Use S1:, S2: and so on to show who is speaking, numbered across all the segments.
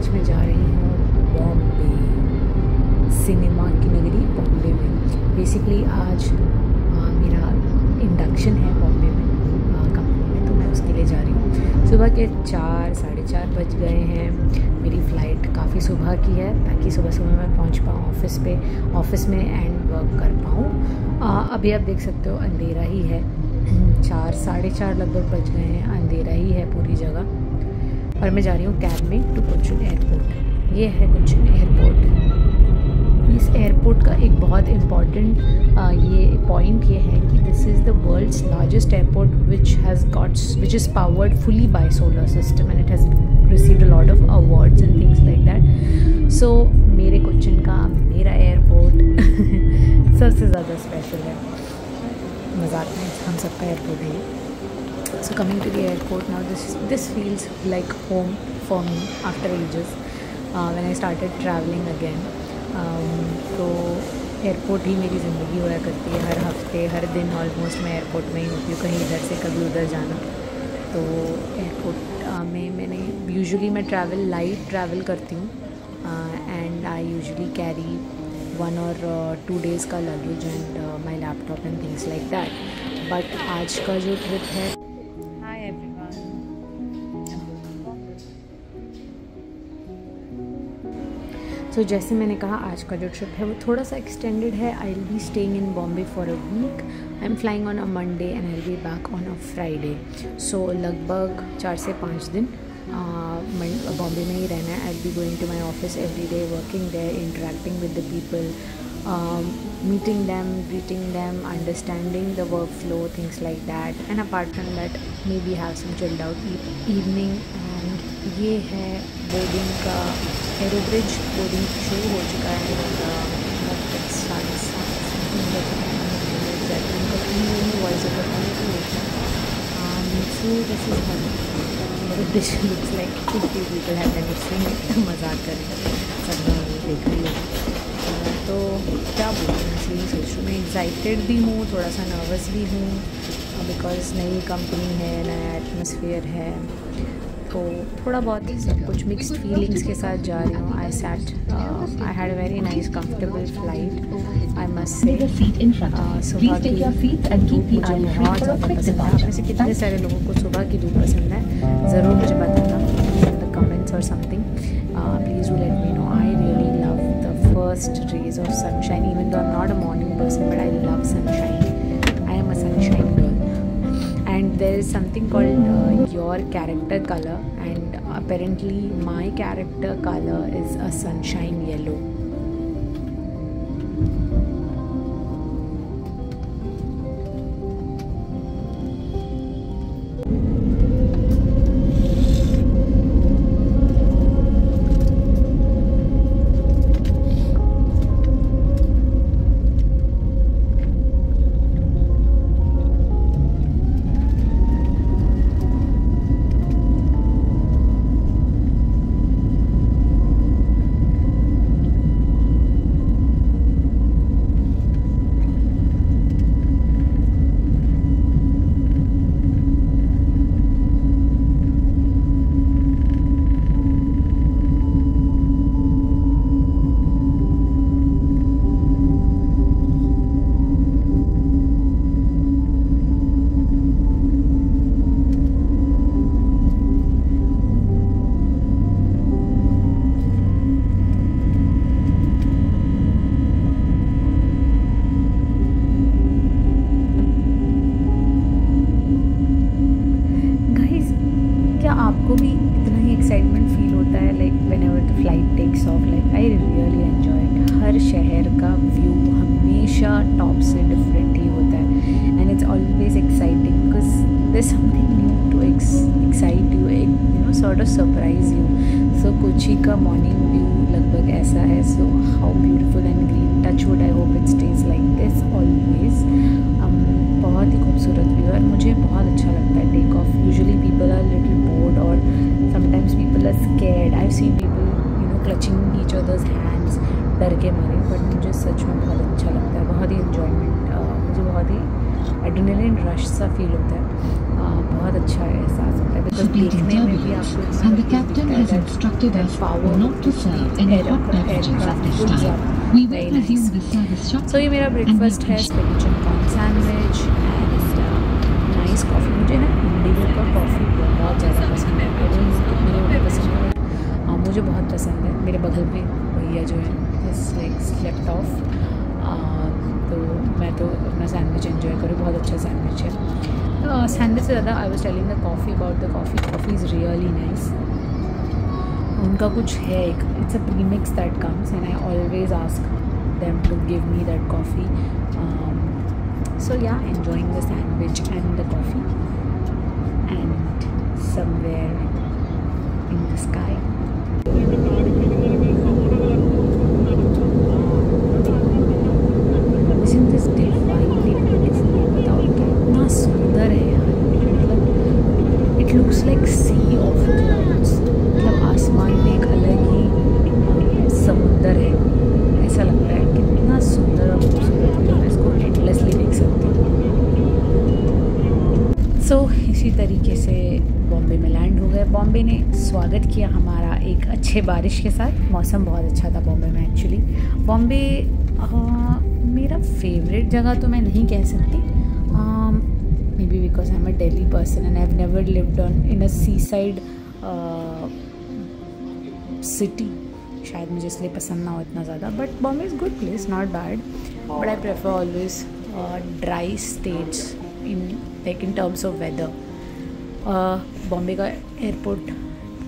S1: आज मैं जा रही हूँ बॉम्बे, सिनेमा की नगरी बॉम्बे में। बेसिकली आज मेरा इंडक्शन है बॉम्बे में कंपनी में, तो मैं उसके लिए जा रही हूँ। सुबह के 4 साढ़े 4 बज गए हैं। मेरी फ़्लाइट काफ़ी सुबह की है ताकि सुबह सुबह मैं पहुँच पाऊँ ऑफ़िस में एंड वर्क कर पाऊँ। अभी आप देख सकते हो अंधेरा ही है, 4 साढ़े 4 लगभग बज गए हैं, अंधेरा ही है पूरी जगह। और मैं जा रही हूँ कैब में टू कोचीन एयरपोर्ट। ये है कोचीन एयरपोर्ट। इस एयरपोर्ट का एक बहुत इम्पॉर्टेंट ये पॉइंट ये है कि this is the world's largest airport which is powered fully by solar system and it has received a lot of awards and things like that. सो मेरे कोचीन का मेरा एयरपोर्ट सबसे ज़्यादा स्पेशल है। मज़ाक में हम सबका एयरपोर्ट है। So coming to the airport now, this feels like home for me after ages when I started traveling again. तो एयरपोर्ट ही मेरी ज़िंदगी हुआ करती है। हर हफ्ते हर दिन ऑलमोस्ट मैं एयरपोर्ट में ही होती हूँ, कहीं इधर से कभी उधर जाना। तो एयरपोर्ट में मैंने यूजुअली मैं लाइट ट्रैवल करती हूँ and I usually carry 1 or 2 days का luggage and my laptop and things like that. But आज का जो ट्रिप है, तो जैसे मैंने कहा आज का जो ट्रिप है वो थोड़ा सा एक्सटेंडेड है। I will be staying in Bombay for a week. I am flying on a Monday and I will be back on a Friday. So लगभग 4 से 5 दिन बॉम्बे में ही रहना है। I will be going to my office every day, working there, interacting with the people, meeting them, greeting them, understanding the workflow, things like that. And apart from that, maybe have some chilled out evening. And ये है boarding का aerobridge boarding शुरू हो चुका है। लगभग 7:30 voice over होने की होता है। So this is how this looks like. 50 people have never seen it। मजाक करें, सब लोग देख रही है। तो क्या बोलूँ, मैं इसलिए सोच रही हूँ। मैं एक्साइटेड भी हूँ, थोड़ा सा नर्वस भी हूँ बिकॉज़ नई कंपनी है, नया एटमॉस्फेयर है, तो थोड़ा बहुत सब कुछ मिक्स्ड फीलिंग्स के साथ जा रही हूँ। आई had a very nice comfortable flight, I must say. सुबह की धूप मुझे बहुत ज़्यादा पसंद है। आप में से कितने सारे लोगों को सुबह की धूप पसंद है, ज़रूर मुझे बताना इन द कमेंट्स और something. Please do let me no. I really love the first rays of sunshine, even though I'm not a morning person, but I love sunshine. I am a sunshine girl. And there is something called your character color, and apparently my character color is a sunshine yellow. आपको भी इतना ही excitement feel होता है like whenever the flight takes off? Like I really enjoy it. हर शहर का view हमेशा top से डिफरेंट ही होता है and it's always exciting because there is something new to excite you, you know, sort of surprise you. So Kochi का morning view लगभग ऐसा है। So how beautiful and green, touch wood, I hope it stays like this always. बहुत ही खूबसूरत view है, मुझे बहुत अच्छा लगता है take off. Usually people are little bored और sometimes people are scared. I have seen people, you know, clutching each others hands डर के मारे, बट मुझे सच में बहुत अच्छा लगता है। बहुत ही इन्जॉयमेंट, मुझे बहुत ही एड्रेनलिन रश सा फील होता है। बहुत अच्छा एहसास होता है।
S2: anticipating turbulence, and the captain has instructed us not to serve any hot beverages at this time. We will resume the service shortly.
S1: So ये मेरा ब्रेकफास्ट है, spinach and corn sandwich and nice coffee. मुझे ना Indigo का coffee बहुत ज़्यादा पसंद है। मुझे पसंद है, मुझे बहुत पसंद है। मेरे बगल में भैया जो है लाइक स्लेप्ट ऑफ, तो मैं तो अपना सैंडविच एंजॉय करूँ। बहुत अच्छा सैंडविच है। सैंडविच से ज़्यादा I was telling the coffee about the coffee is really nice. उनका कुछ है एक, it's a premix that comes and I always ask them to give me that coffee. So yeah enjoying the sandwich and the coffee and somewhere in the sky. सुंदर है यार, मतलब it looks like sea of clouds. मतलब आसमान में एक अलग ही समुंदर है, ऐसा लगता है। कितना सुंदर और खूबसूरत, मतलब मैं इसको एंडलेसली देख सकती हूँ। सो इसी तरीके से बॉम्बे में लैंड हो गए। बॉम्बे ने स्वागत किया हमारा एक अच्छे बारिश के साथ। मौसम बहुत अच्छा था बॉम्बे में एक्चुअली। बॉम्बे मेरा फेवरेट जगह तो मैं नहीं कह सकती, maybe because I'm a Delhi person and I've never lived in a seaside city. शायद मुझे इसलिए पसंद ना हो इतना ज़्यादा, but Bombay is good place, not bad, but I prefer always dry states in terms of weather. Bombay का एयरपोर्ट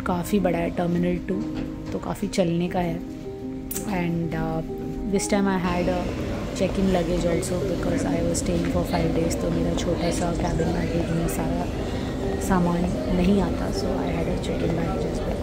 S1: काफ़ी बड़ा है, टर्मिनल 2, तो काफ़ी चलने का है। And this time I had check-in luggage also because I was staying for 5 days, तो मेरा छोटा सा cabin baggage में सारा सामान नहीं आता, so I had a check-in baggage as well.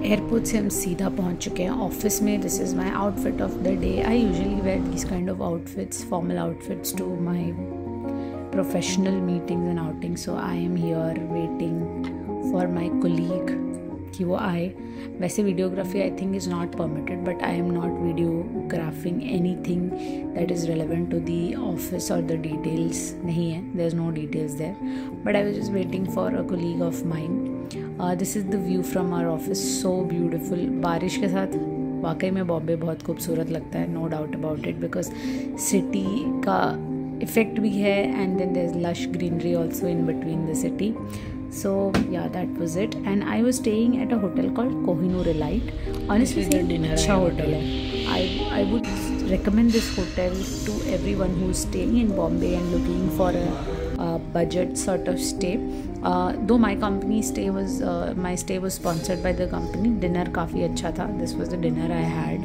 S1: Airport से हम सीधा पहुंच चुके हैं ऑफिस में। This is my outfit of the day. I usually wear this kind of outfits, formal outfits to my professional meetings and outing. So I am here waiting for my colleague कि वो आए। वैसे videography I think is not permitted, but I am not videographing anything that is relevant to the office और the details नहीं है, there is no details there, but I was just waiting for a colleague of mine. This is the view from our office, so beautiful. बारिश के साथ वाकई में बॉम्बे बहुत खूबसूरत लगता है, no doubt about it, because city का इफ़ेक्ट भी है and then there is lush greenery also in between the city. So yeah, that was it, and I was staying at a hotel called Kohinoor Elite. Honestly, अच्छा hotel है. I would recommend this hotel to everyone who is staying in Bombay and looking for a budget sort of stay. Though my stay was sponsored by the company. Dinner काफ़ी अच्छा था. This was the dinner I had.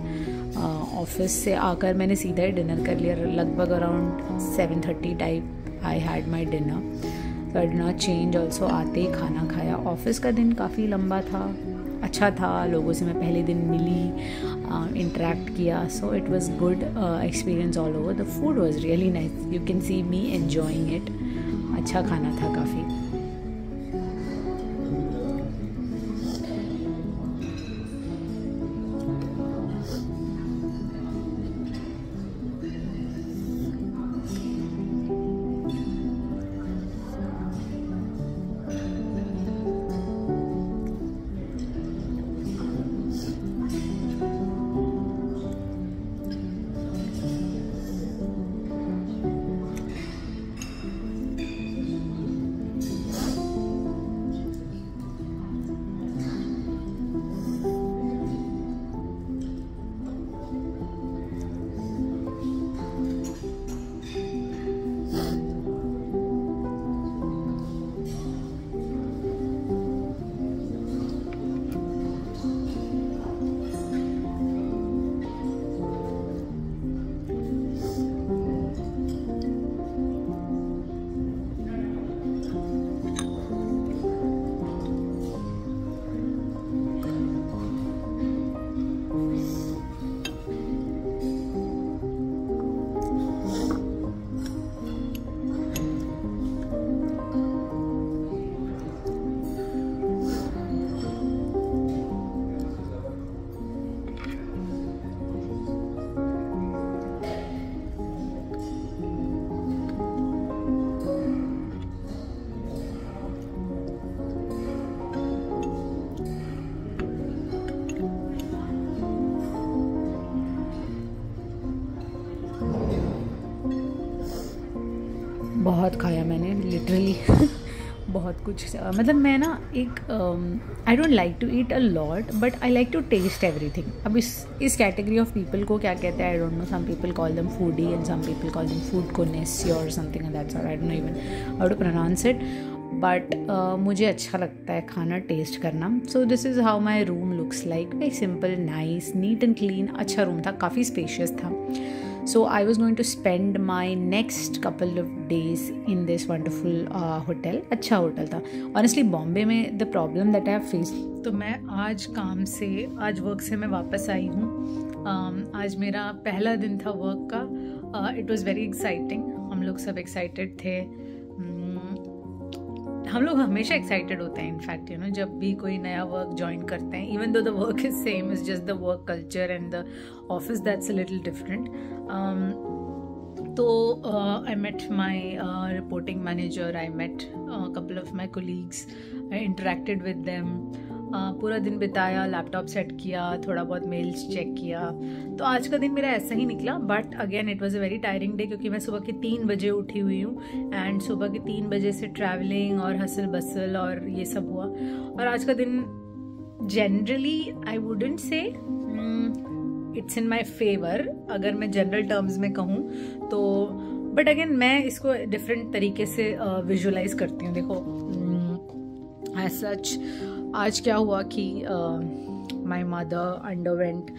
S1: Office से आकर मैंने सीधा ही dinner कर लिया. लगभग around 7:30 type I had my dinner. So I did not change also. आते ही खाना खाया. ऑफिस का दिन काफ़ी लंबा था, अच्छा था. लोगों से मैं पहले दिन मिली, इंटरेक्ट किया. So it was good experience all over. The food was really nice. You can see me enjoying it. अच्छा खाना था काफ़ी. लिया मैंने लिटरली बहुत कुछ। मतलब मैं ना एक I don't like to eat a lot but I like to taste everything. अब इस कैटेगरी ऑफ पीपल को क्या कहते हैं I don't know, some people call them foodie and some people call them food connoisseur और something that's I don't know even how to pronounce it, but मुझे अच्छा लगता है खाना टेस्ट करना। So this is how my room looks like, very simple, nice, neat and clean. अच्छा room था, काफ़ी स्पेशियस था। So I was going to spend my next couple of days in this wonderful hotel. अच्छा hotel था honestly. Bombay में the problem that I have faced, तो मैं आज आज वर्क से मैं वापस आई हूँ। आज मेरा पहला दिन था वर्क का। It was very exciting. हम लोग सब एक्साइटेड थे। हम लोग हमेशा एक्साइटेड होते हैं इनफैक्ट यू नो, जब भी कोई नया वर्क ज्वाइन करते हैं, even though the work is same, is just the work culture and the office that's a little different. तो I met my reporting manager, I met couple of my colleagues, I interacted with them. पूरा दिन बिताया, laptop set किया, थोड़ा बहुत mails check किया। तो आज का दिन मेरा ऐसा ही निकला, but again it was a very tiring day क्योंकि मैं सुबह के 3 बजे उठी हुई हूँ एंड सुबह के 3 बजे से ट्रैवलिंग और हसल बसल और ये सब हुआ। और आज का दिन generally I wouldn't say it's in my favour अगर मैं जनरल टर्म्स में कहूँ तो, बट अगेन मैं इसको डिफरेंट तरीके से विजुअलाइज करती हूँ। देखो एज सच आज क्या हुआ कि my mother underwent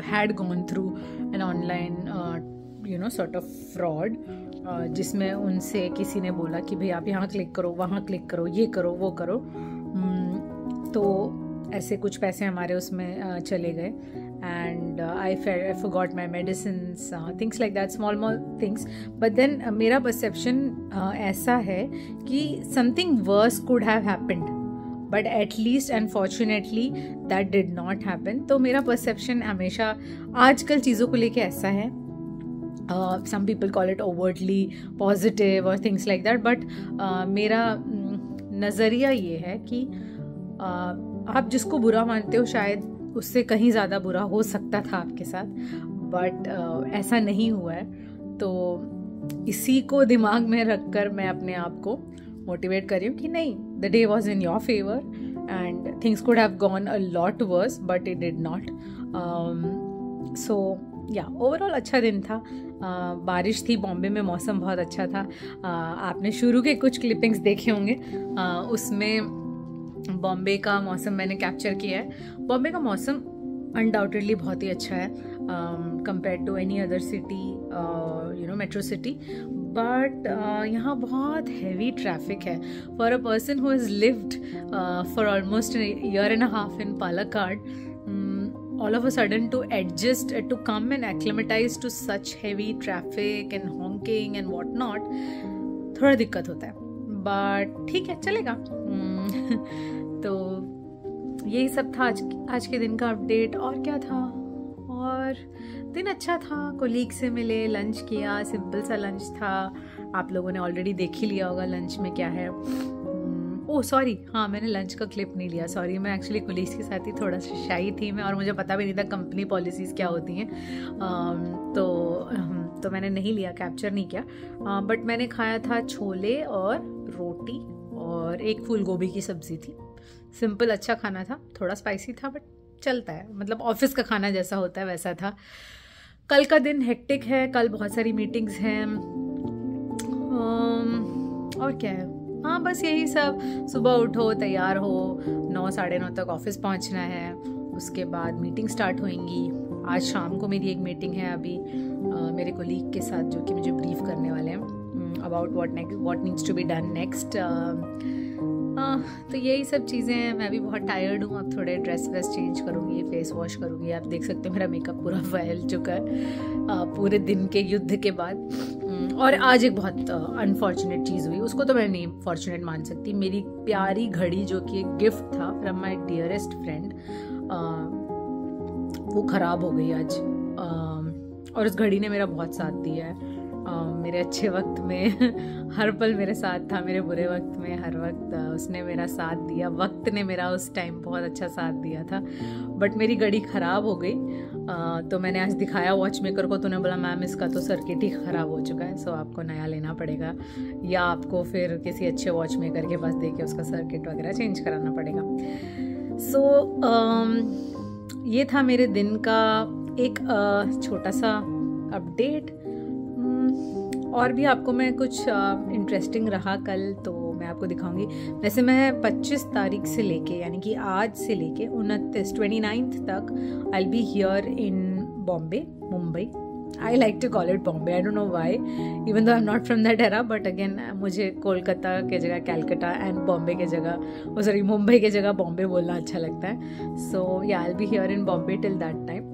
S1: had gone through an online you know sort of fraud, जिसमें उनसे किसी ने बोला कि भाई आप यहाँ क्लिक करो, वहाँ क्लिक करो, ये करो, वो करो। तो ऐसे कुछ पैसे हमारे उसमें चले गए and I forgot my medicines, things like that, small things. But then मेरा perception ऐसा है कि something worse could have happened, but at least unfortunately that did not happen. तो मेरा perception हमेशा आजकल चीज़ों को लेके ऐसा है। Some people call it overtly positive or things like that, but मेरा नज़रिया ये है कि आप जिसको बुरा मानते हो शायद उससे कहीं ज़्यादा बुरा हो सकता था आपके साथ, बट ऐसा नहीं हुआ है। तो इसी को दिमाग में रखकर मैं अपने आप को मोटिवेट कर रही हूँ कि नहीं, the day was in your favour and things could have gone a lot worse but it did not. So yeah overall अच्छा दिन था। बारिश थी, बॉम्बे में मौसम बहुत अच्छा था। आपने शुरू के कुछ क्लिपिंग्स देखे होंगे, उसमें बॉम्बे का मौसम मैंने कैप्चर किया है। बॉम्बे का मौसम अनडाउटेडली बहुत ही अच्छा है compare to any other city, you know metro city, but यहाँ बहुत हैवी ट्रैफिक है। For a person who has lived for almost year and a half in Palakkad, all of a sudden to adjust, to come and acclimatize to such heavy traffic and honking and what not, थोड़ा दिक्कत होता है, but ठीक है, चलेगा। तो यही सब था आज के दिन का अपडेट। और क्या था, और दिन अच्छा था, कोलीग से मिले, लंच किया, सिंपल सा लंच था। आप लोगों ने ऑलरेडी देख ही लिया होगा लंच में क्या है। ओह सॉरी, हाँ मैंने लंच का क्लिप नहीं लिया, सॉरी। मैं एक्चुअली कोलीग्स के साथ ही थोड़ा सा शाई थी मैं, और मुझे पता भी नहीं था कंपनी पॉलिसीज़ क्या होती हैं, तो मैंने नहीं लिया, कैप्चर नहीं किया। बट मैंने खाया था छोले और रोटी और एक फूल गोभी की सब्ज़ी थी। सिंपल अच्छा खाना था, थोड़ा स्पाइसी था बट चलता है, मतलब ऑफिस का खाना जैसा होता है वैसा था। कल का दिन हेक्टिक है, कल बहुत सारी मीटिंग्स हैं, और क्या है, हाँ बस यही सब। सुबह उठो, तैयार हो, 9 साढ़े 9 तक ऑफिस पहुंचना है, उसके बाद मीटिंग स्टार्ट होंगी। आज शाम को मेरी एक मीटिंग है अभी मेरे कोलीग के साथ, जो कि मुझे ब्रीफ करने वाले हैं about what needs to be done next. तो यही सब चीज़ें हैं। मैं भी बहुत टायर्ड हूँ, अब थोड़े ड्रेस वेस चेंज करूँगी, फेस वॉश करूँगी। आप देख सकते हो मेरा मेकअप पूरा फैल चुका है पूरे दिन के युद्ध के बाद। और आज एक बहुत अनफॉर्चुनेट चीज़ हुई, उसको तो मैं नहीं फॉर्चुनेट मान सकती। मेरी प्यारी घड़ी जो कि एक गिफ्ट था फ्रॉम माय डियरेस्ट फ्रेंड, वो ख़राब हो गई आज। और उस घड़ी ने मेरा बहुत साथ दिया है, मेरे अच्छे वक्त में हर पल मेरे साथ था, मेरे बुरे वक्त में हर वक्त उसने मेरा साथ दिया। वक्त ने मेरा उस टाइम बहुत अच्छा साथ दिया था, बट मेरी घड़ी ख़राब हो गई। तो मैंने आज दिखाया वॉच मेकर को, तो उन्होंने बोला मैम इसका तो सर्किट ही ख़राब हो चुका है, सो आपको नया लेना पड़ेगा या आपको फिर किसी अच्छे वॉच मेकर के पास देके उसका सर्किट वगैरह चेंज कराना पड़ेगा। सो ये था मेरे दिन का एक छोटा सा अपडेट। और भी आपको मैं कुछ इंटरेस्टिंग रहा कल तो मैं आपको दिखाऊंगी। वैसे मैं 25 तारीख से लेके, यानी कि आज से लेके 29 तक I will be here in Bombay, Mumbai. I like to call it Bombay, I don't know why, even though I am not from that era, but again मुझे कोलकाता के जगह कैलकाटा एंड बॉम्बे के जगह सॉरी मुंबई के जगह बॉम्बे बोलना अच्छा लगता है। So yeah I will be here in Bombay till that time.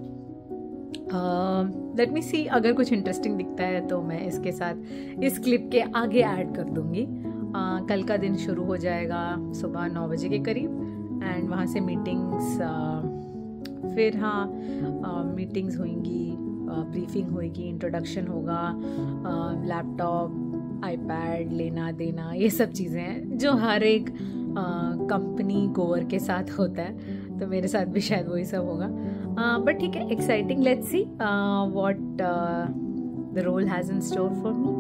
S1: Let me see, अगर कुछ इंटरेस्टिंग दिखता है तो मैं इसके साथ इस क्लिप के आगे ऐड कर दूँगी। कल का दिन शुरू हो जाएगा सुबह 9 बजे के करीब एंड वहाँ से मीटिंग्स, फिर मीटिंग्स होंगी, ब्रीफिंग होगी, इंट्रोडक्शन होगा, लैपटॉप आईपैड लेना देना, ये सब चीज़ें हैं जो हर एक कंपनी गोअर के साथ होता है, तो मेरे साथ भी शायद वही सब होगा। बट ठीक है, exciting, let's see what the role has in store for me.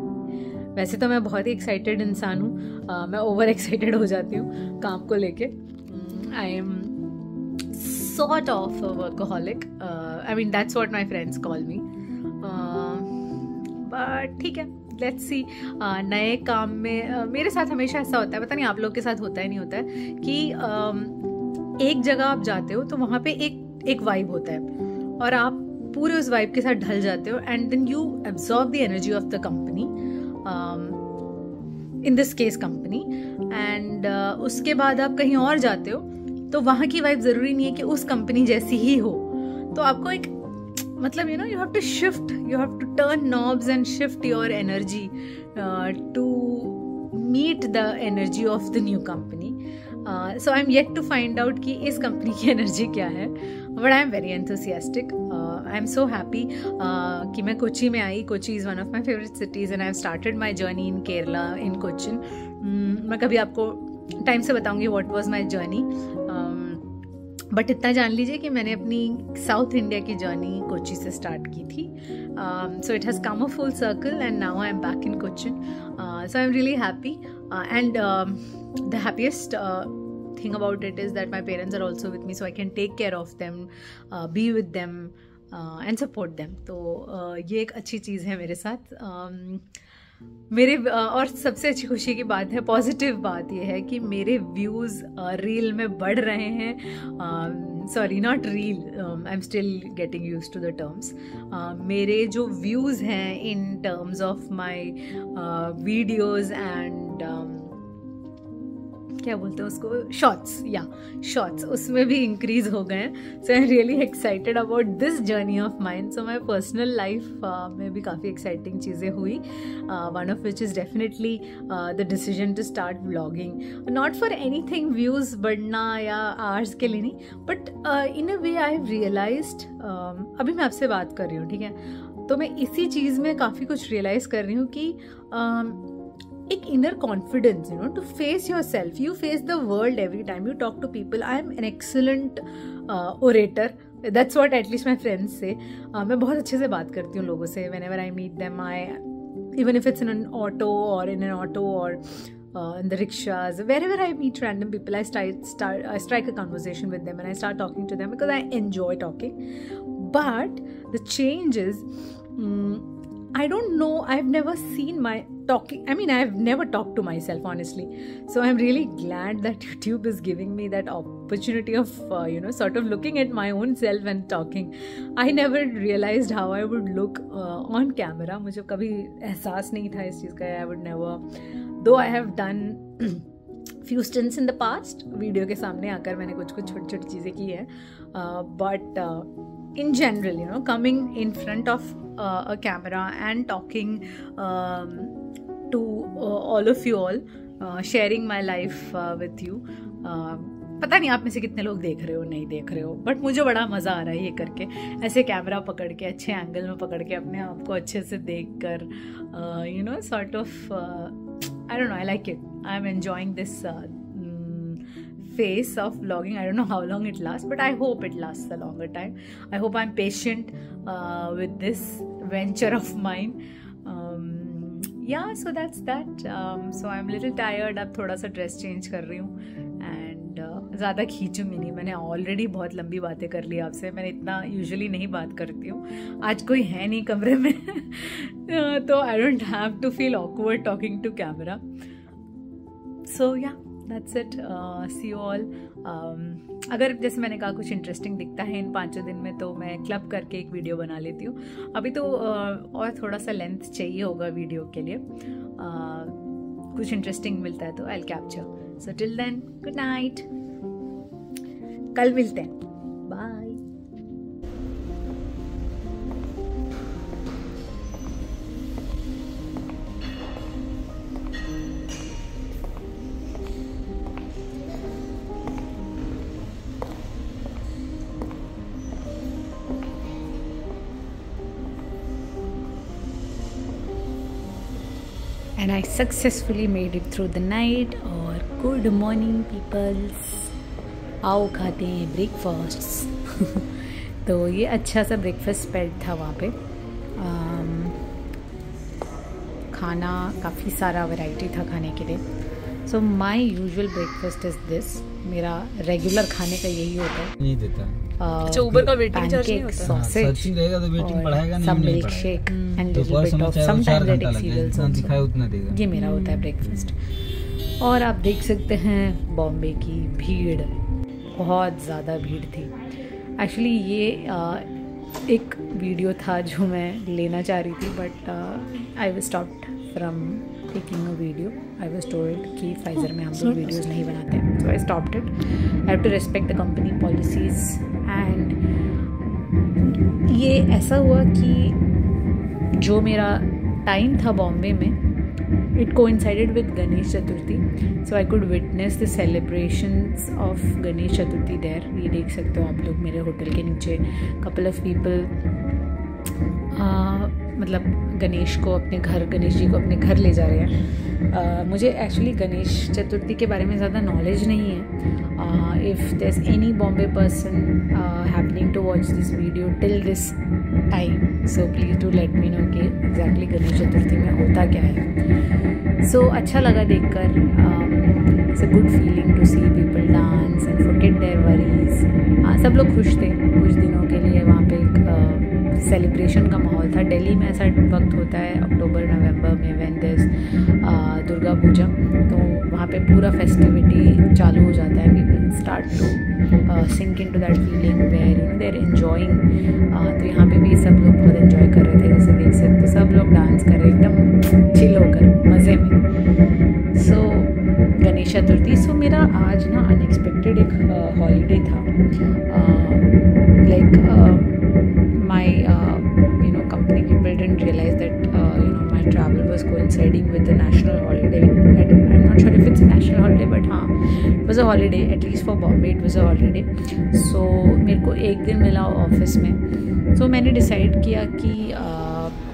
S1: वैसे तो मैं बहुत ही एक्साइटेड इंसान हूँ, मैं ओवर एक्साइटेड हो जाती हूँ काम को लेके। I am sort of a workaholic. I mean that's what my friends call me. But ठीक है, let's see. नए काम में मेरे साथ हमेशा ऐसा होता है, पता नहीं आप लोग के साथ होता है नहीं होता है, कि एक जगह आप जाते हो तो वहाँ पे एक वाइब होता है और आप पूरे उस वाइब के साथ ढल जाते हो and then you absorb the energy of the company, in this case company, and उसके बाद आप कहीं और जाते हो तो वहाँ की वाइब ज़रूरी नहीं है कि उस कंपनी जैसी ही हो, तो आपको एक मतलब you have to shift, you have to turn knobs and shift your energy to meet the energy of the new company. So I am yet to find out कि इस कंपनी की एनर्जी क्या है, but I am very enthusiastic. I am so happy कि मैं कोची में आई। Kochi is one of my favourite cities and I have started my journey in Kerala, in Cochin. मैं कभी आपको टाइम से बताऊंगी what was my journey, but इतना जान लीजिए कि मैंने अपनी साउथ इंडिया की जर्नी कोची से स्टार्ट की थी। So it has come a full circle and now I am back in Cochin. So I am really happy and the happiest thing about it is that my parents are also with me, so I can take care of them, be with them and support them. तो ये एक अच्छी चीज़ है मेरे साथ। मेरे और सबसे अच्छी खुशी की बात है, पॉजिटिव बात यह है कि मेरे व्यूज़ रील में बढ़ रहे हैं। Sorry, not reel, I am still getting used to the terms. मेरे जो व्यूज़ हैं in terms of my videos and क्या बोलते हैं उसको, शॉर्ट्स, उसमें भी इंक्रीज हो गए हैं। So I am really excited about this journey of mind. So my personal life में भी काफ़ी एक्साइटिंग चीज़ें हुई, one of which is definitely the decision to start vlogging, not for anything views बढ़ना या आवर्स के लिए नहीं, but in a way I have realised, अभी मैं आपसे बात कर रही हूँ, ठीक है, तो मैं इसी चीज़ में काफ़ी कुछ रियलाइज़ कर रही हूँ कि एक inner confidence, to face yourself, you face the world every time you talk to people. I am an excellent orator, that's what at least my friends say. मैं बहुत अच्छे से बात करती हूँ लोगों से, whenever I meet them, I even if it's in an auto और in the rickshaws, wherever I meet random people, I strike a conversation with them and I start talking to them because I enjoy talking. But the change is, I don't know, I've never seen my talking, I mean I've never talked to myself honestly, so I'm really glad that YouTube is giving me that opportunity of sort of looking at my own self and talking. I never realized how I would look on camera, मुझे कभी एहसास नहीं था इस चीज़ का। I would never, though I have done few stints in the past, video के सामने आकर मैंने कुछ छोटी छोटी चीज़ें की हैं, but in general, coming in front of a camera and talking to all of you all, sharing my life with you. पता नहीं आप में से कितने लोग देख रहे हो, नहीं देख रहे हो, बट मुझे बड़ा मज़ा आ रहा है ये करके, ऐसे कैमरा पकड़ के, अच्छे एंगल में पकड़ के, अपने आप को अच्छे से देख कर, sort of, I don't know, I like it. I'm enjoying this phase of vlogging. I don't know how long it lasts, but I hope it lasts a longer time. I hope I'm patient with this venture of mine. Yeah, so that's that. So I'm little tired. अब थोड़ा सा dress change कर रही हूँ and ज़्यादा खींचूंगी नहीं. मैंने already बहुत लंबी बातें कर ली आपसे. मैंने इतना यूजुअली नहीं बात करती हूँ. आज कोई है नहीं कमरे में तो I don't have to feel awkward talking to camera. So yeah that's it. See you all. अगर जैसे मैंने कहा कुछ इंटरेस्टिंग दिखता है इन 5 दिन में तो मैं क्लब करके एक वीडियो बना लेती हूँ. अभी तो और थोड़ा सा लेंथ चाहिए होगा वीडियो के लिए. कुछ इंटरेस्टिंग मिलता है तो I will capture. So till then good night. कल मिलते हैं. Bye. And I successfully made it through the night. और good morning peoples. आओ खाते हैं ब्रेकफास्ट. तो ये अच्छा सा ब्रेकफास्ट स्प्रेड था वहाँ पे. खाना काफ़ी सारा वैरायटी था खाने के लिए. सो माई यूजुअल ब्रेकफास्ट इज दिस. मेरा रेगुलर खाने का यही होता है.
S3: नहीं देता है.
S1: अच्छा, ऊबर का वेटिंग चार्ज नहीं होता.
S3: सॉसेज रहेगा तो वेटिंग बढ़ाएगा नहीं.
S1: सब milk shake and little bit of some diuretic cereals
S3: दिखाए उतना देगा.
S1: ये मेरा होता है ब्रेकफास्ट. और आप देख सकते हैं बॉम्बे की भीड़. बहुत ज़्यादा भीड़ थी. एक्चुअली ये एक वीडियो था जो मैं लेना चाह रही थी but I was stopped from taking a video. I was told कि फाइजर में हम लोग वीडियोज़ नहीं बनाते हैं. So I stopped it. I have to respect the company policies. And ये ऐसा हुआ कि जो मेरा टाइम था बॉम्बे में it coincided with Ganesh Chaturthi, so I could witness the celebrations of Ganesh Chaturthi there. ये देख सकते हो आप लोग मेरे होटल के नीचे couple of people मतलब गणेश जी को अपने घर ले जा रहे हैं. मुझे एक्चुअली गणेश चतुर्थी के बारे में ज़्यादा नॉलेज नहीं है. If there is any Bombay person happening to watch this video till this time, so please do let me know कि एग्जैक्टली गणेश चतुर्थी में होता क्या है. सो अच्छा लगा देखकर. It's a good feeling to see people dance and forget their worries. सब लोग खुश थे कुछ दिनों के लिए. वहाँ पे सेलिब्रेशन का माहौल था. दिल्ली में ऐसा वक्त होता है अक्टूबर नवंबर में व्हेन देयर दुर्गा पूजा, तो वहाँ पे पूरा फेस्टिविटी चालू हो जाता है. People start to sink into that feeling where they are enjoying. तो यहाँ पे भी सब लोग बहुत एंजॉय कर रहे थे. जैसे देख सकते हो सब लोग डांस कर रहे एकदम चिल होकर मज़े में. सो गणेश चतुर्थी. सो मेरा आज ना अनएक्सपेक्टेड एक हॉलीडे था. Like my company people didn't realize that my travel was coinciding with the national holiday. I'm not sure if it's a national holiday, but it was a holiday. At least for Bombay it was a holiday. So मेरे को एक दिन मिला office में. So मैंने decide किया कि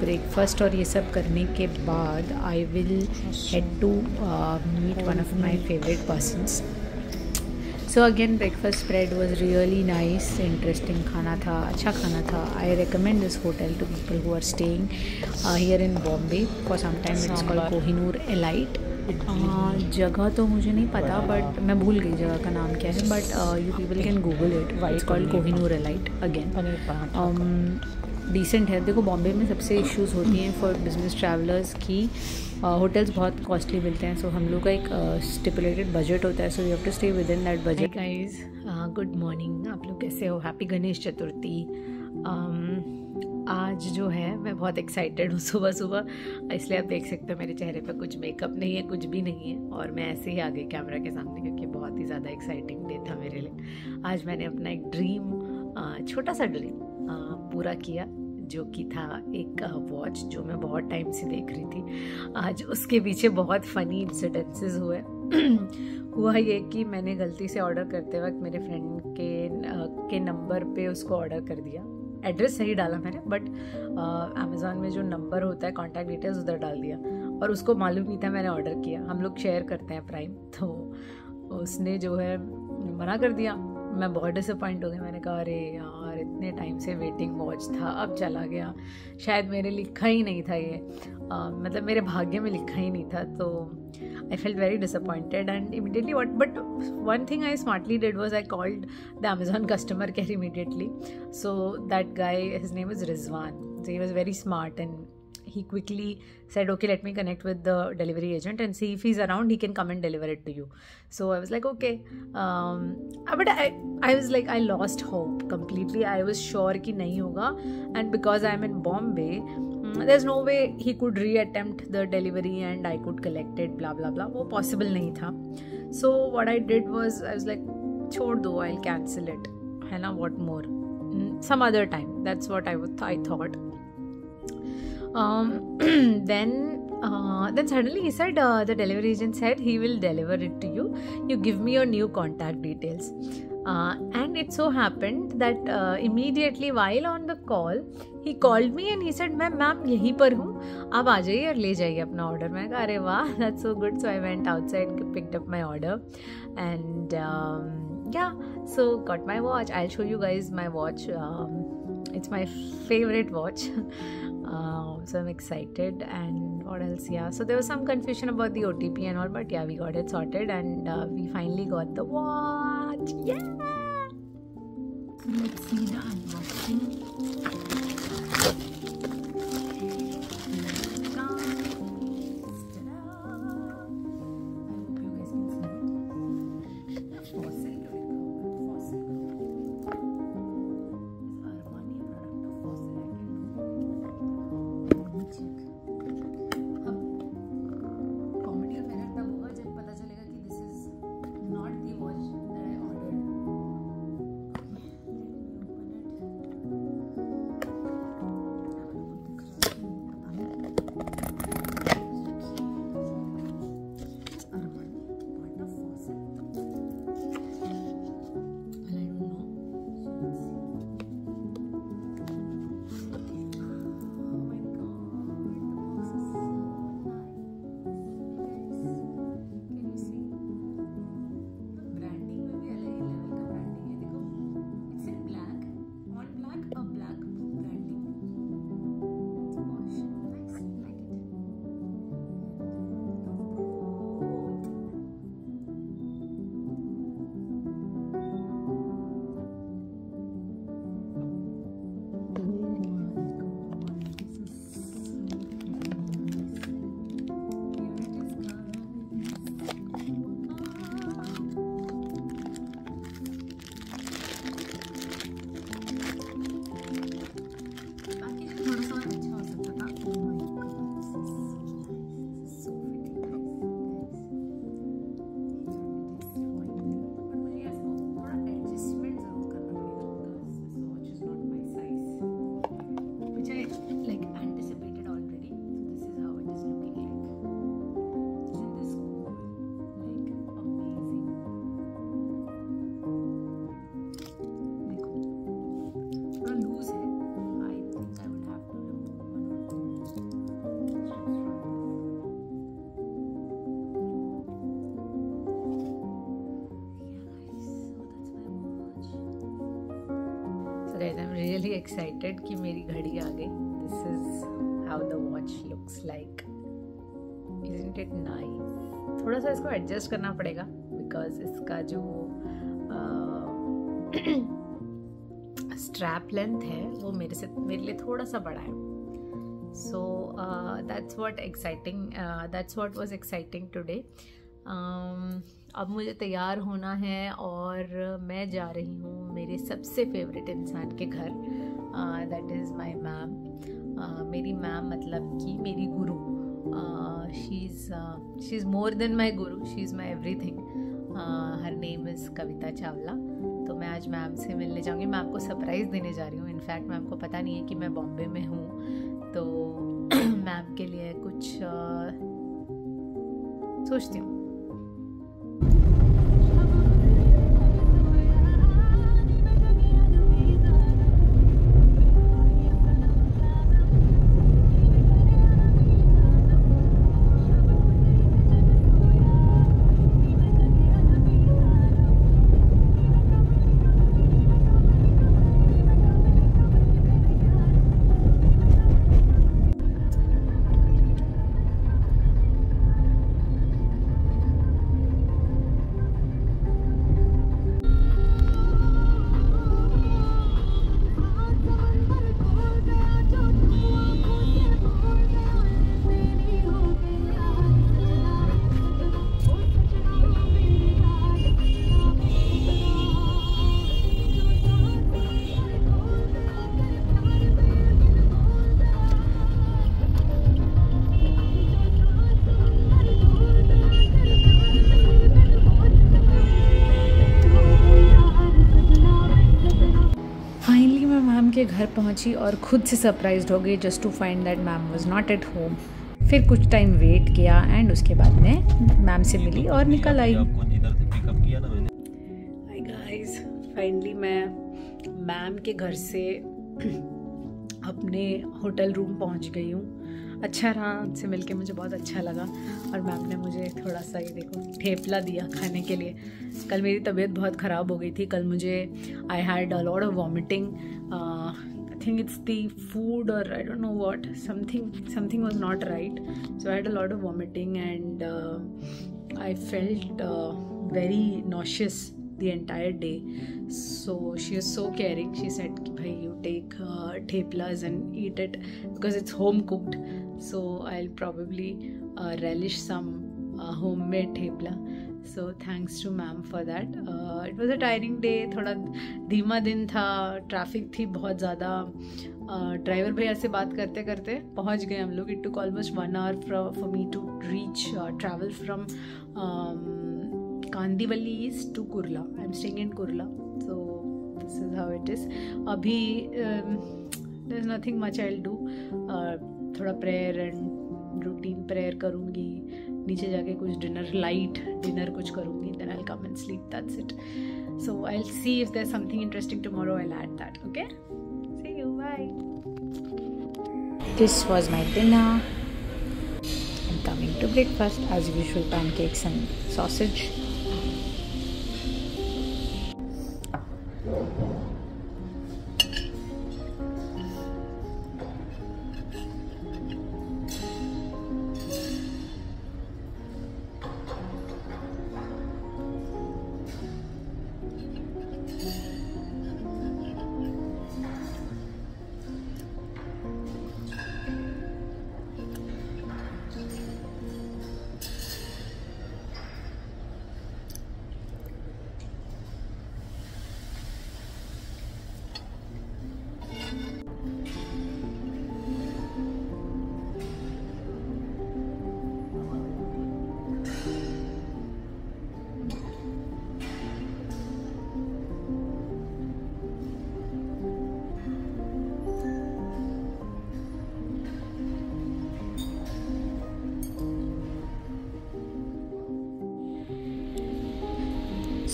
S1: breakfast और ये सब करने के बाद I will head to meet one of my favourite persons. So again breakfast spread was really nice. Interesting खाना था, अच्छा खाना था. I recommend this hotel to people who are staying here in Bombay for some time. It's called Kohinoor elite. जगह तो मुझे नहीं पता बट मैं भूल गई जगह का नाम क्या है. But you people can Google it. Why called Kohinoor elite. Again decent है. देखो बॉम्बे में सबसे इश्यूज़ होती हैं फॉर बिजनेस ट्रैवलर्स की होटल्स बहुत कॉस्टली मिलते हैं. सो हम लोग का एक स्टिपुलेटेड बजट होता है. So you have to stay within that budget. Guys good morning. आप लोग कैसे हो? हैप्पी गणेश चतुर्थी. आज जो है मैं बहुत एक्साइटेड हूँ सुबह सुबह. इसलिए आप देख सकते हो मेरे चेहरे पर कुछ मेकअप नहीं है, कुछ भी नहीं है, और मैं ऐसे ही आ गई कैमरा के सामने क्योंकि बहुत ही ज़्यादा एक्साइटिंग डे था मेरे लिए. आज मैंने अपना एक ड्रीम, छोटा सा ड्रीम पूरा किया, जो कि था एक वॉच जो मैं बहुत टाइम से देख रही थी. आज उसके पीछे बहुत फ़नी इंसिडेंसेस हुए. हुआ ये कि मैंने गलती से ऑर्डर करते वक्त मेरे फ्रेंड के नंबर पे उसको ऑर्डर कर दिया. एड्रेस सही डाला मैंने बट अमेज़ॉन में जो नंबर होता है कॉन्टैक्ट डिटेल्स उधर डाल दिया और उसको मालूम नहीं था मैंने ऑर्डर किया. हम लोग शेयर करते हैं प्राइम, तो उसने जो है मना कर दिया। मैं बहुत डिसअपॉइंट हो गई। मैंने कहा अरे यार इतने टाइम से वेटिंग वॉच था, अब चला गया। शायद मेरे लिखा ही नहीं था ये, मतलब मेरे भाग्य में लिखा ही नहीं था। तो I felt very disappointed and immediately but one thing I smartly did was I called the Amazon customer care immediately. So that guy, his name is Rizwan. So he was very smart and he quickly said, okay, let me connect with the delivery agent and see if he's around, he can come and deliver it to you. So I was like, okay. But I was like, I lost hope completely. I was sure कि नहीं होगा, and because I'm in Bombay, there's no way he could reattempt the delivery and I could collect it, blah blah blah. वो possible नहीं था. So what I did was I was like, छोड़ दो, I'll cancel it, है ना, what more, some other time. That's what I thought. Then suddenly he said, the delivery agent said he will deliver it to you. You give me your new contact details. And it so happened that immediately while on the call, he called me and he said, ma'am यहीं पर हूँ, आप आ जाइए और ले जाइए अपना order. मैं कहा अरे वाह, that's so good. So I went outside, picked up my order, and yeah, so got my watch. I'll show you guys my watch. It's my favorite watch. So I'm excited. And what else? Yeah, so there was some confusion about the OTP and all, but yeah, we got it sorted, and we finally got the watch. Yeah. So let's see the unboxing. guys, I'm really excited कि मेरी घड़ी आ गई. This is how the watch looks like. Isn't it nice? थोड़ा सा इसको adjust करना पड़ेगा because इसका जो स्ट्रैप लेंथ है वो मेरे लिए थोड़ा सा बड़ा है. So that's what was exciting today. अब मुझे तैयार होना है और मैं जा रही हूँ मेरे सबसे फेवरेट इंसान के घर. That is my ma'am. मेरी मैम मतलब कि मेरी गुरु. She is more than my guru. She is my everything. Her name is Kavita Chawla. तो मैं आज मैम से मिलने जाऊँगी. मैं आपको सरप्राइज़ देने जा रही हूँ. इनफैक्ट मैम को पता नहीं है कि मैं बॉम्बे में हूँ. तो मैम के लिए कुछ सोचती हूँ. के घर पहुंची और खुद से सरप्राइज्ड हो गई just to find that ma'am was not at home. फिर कुछ टाइम वेट किया एंड उसके बाद मैं मैम से मिली और निकल आई। हाय गाइस, फाइनली मैं मैम के घर से अपने होटल रूम पहुंच गई हूँ। अच्छा रहा, उनसे मिलके मुझे बहुत अच्छा लगा और मैम ने मुझे थोड़ा सा ये देखो ठेपला दिया खाने के लिए। कल मेरी तबीयत बहुत ख़राब हो गई थी। कल मुझे I had a lot of vomiting, I think it's the food और I don't know what, something was not right, so I had a lot of vomiting and I felt very nauseous the entire day. So she is so caring. She said कि भाई you take theplas and eat it because it's home cooked. So I'll probably relish some homemade thepla. So thanks to ma'am for that. It was a tiring day. थोड़ा धीमा दिन था, traffic थी बहुत ज़्यादा। Driver भैया से बात करते करते पहुंच गए हम लोग। It took almost 1 hour for me to reach travel from Kandivali East to Kurla. I'm staying in Kurla, so this is how it is. अभी there's nothing much I'll do. थोड़ा prayer and routine prayer करूँगी, नीचे जाके कुछ light dinner कुछ करूँगी, then I'll come and sleep. That's it. So I'll see if there's something interesting tomorrow. I'll add that. Okay? See you. Bye. This was my dinner. I'm coming to breakfast as usual, pancakes and sausage.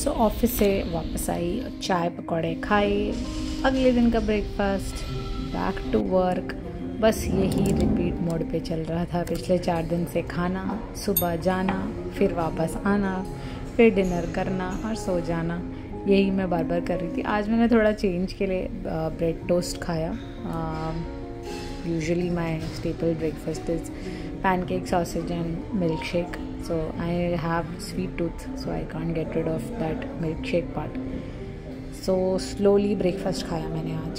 S1: So office से वापस आई, चाय पकौड़े खाए, अगले दिन का breakfast, back to work. बस यही रिपीट मोड पे चल रहा था पिछले 4 दिन से। खाना, सुबह जाना, फिर वापस आना, फिर डिनर करना और सो जाना, यही मैं बार बार कर रही थी। आज मैंने थोड़ा चेंज के लिए ब्रेड टोस्ट खाया। Usually my staple breakfast is pancake, sausage and milkshake. So I have sweet tooth, so I can't get rid of that milkshake part. So slowly breakfast खाया मैंने आज।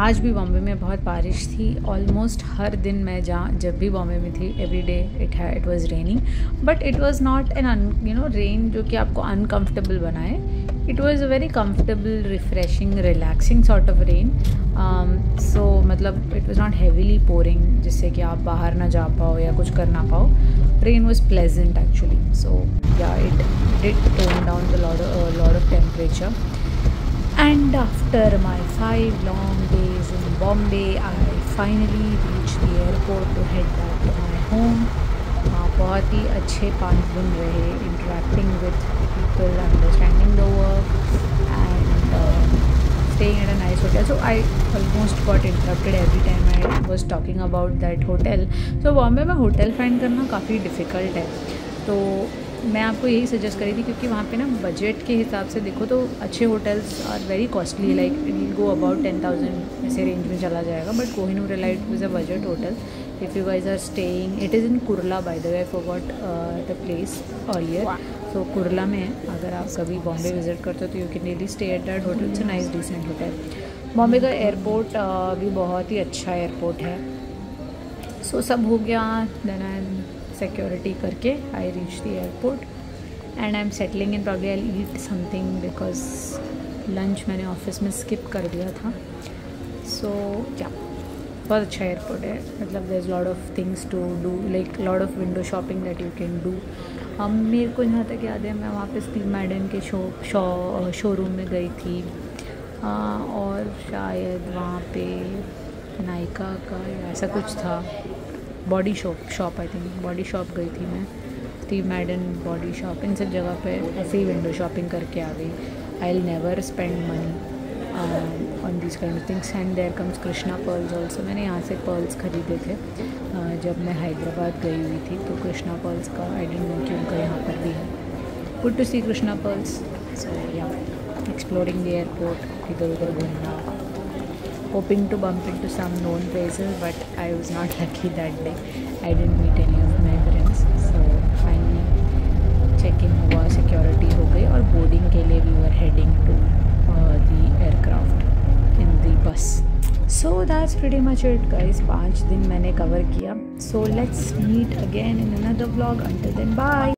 S1: आज भी बॉम्बे में बहुत बारिश थी। ऑलमोस्ट हर दिन मैं जब भी बॉम्बे में थी, every day it was raining, but it was not an rain जो कि आपको अनकम्फर्टेबल बनाए। It was a very comfortable, refreshing, relaxing sort of rain. So मतलब it was not heavily pouring जिससे कि आप बाहर ना जा पाओ या कुछ कर ना पाओ। रेन वाज प्लेजेंट एक्चुअली, सो या it did tone down the lot of temperature. And after my 5 long days in Bombay, I finally reached the airport to head back to my home. बहुत ही अच्छे 5 दिन रहे, interacting with people, understanding the work and staying at a nice miss हो गया. So I almost got interrupted every time I was talking about that hotel. So Bombay में hotel find करना काफ़ी difficult है. तो मैं आपको यही सजेस्ट करी थी क्योंकि वहाँ पे ना बजट के हिसाब से देखो तो अच्छे hotels are very costly. Like it will go about 10,000 ऐसे रेंज में चला जाएगा. But Kohinoor elite is a budget hotel. If you guys are staying, it is in Kurla by the way, I forgot the place earlier. So Kurla में है. अगर आप कभी Bombay visit करते हो तो you can really stay at that hotel. It's a nice decent hotel. Bombay का airport भी बहुत ही अच्छा एयरपोर्ट है. सो सब हो गया. देन आई एम सिक्योरिटी करके I reach the airport and I am settling in. Probably I eat something because lunch मैंने ऑफिस में स्किप कर दिया था. सो क्या बहुत अच्छा एयरपोर्ट है. मतलब there is lot of things to do, like lot of window shopping that you can do. मेरे को जहाँ तक याद है मैं वहाँ पे स्टीव मैडन के शोरूम में गई थी. और शायद वहाँ पे नायका का या ऐसा कुछ था. Body shop I think body shop गई थी मैं. स्टीव मैडन बॉडी शॉप, इन सब जगह पे ऐसे ही विंडो शॉपिंग करके आ गई. I will never spend money on this kind of things. And there comes Krishna pearls also. मैंने यहाँ से पर्ल्स खरीदे थे जब मैं हैदराबाद गई हुई थी. तो कृष्णा पर्ल्स का आई डोंट नो कि उनका यहाँ पर भी है. Good to see Krishna pearls. So yeah exploring the airport, इधर उधर घूमना. hoping to bump into some known places, but I was not lucky that day. I didn't meet any of my friends. So finally check-in हुआ, security हो गई और boarding के लिए we were heading to the aircraft in the bus. So that's pretty much it guys. 5 दिन मैंने cover किया. So let's meet again in another vlog. Until then, bye.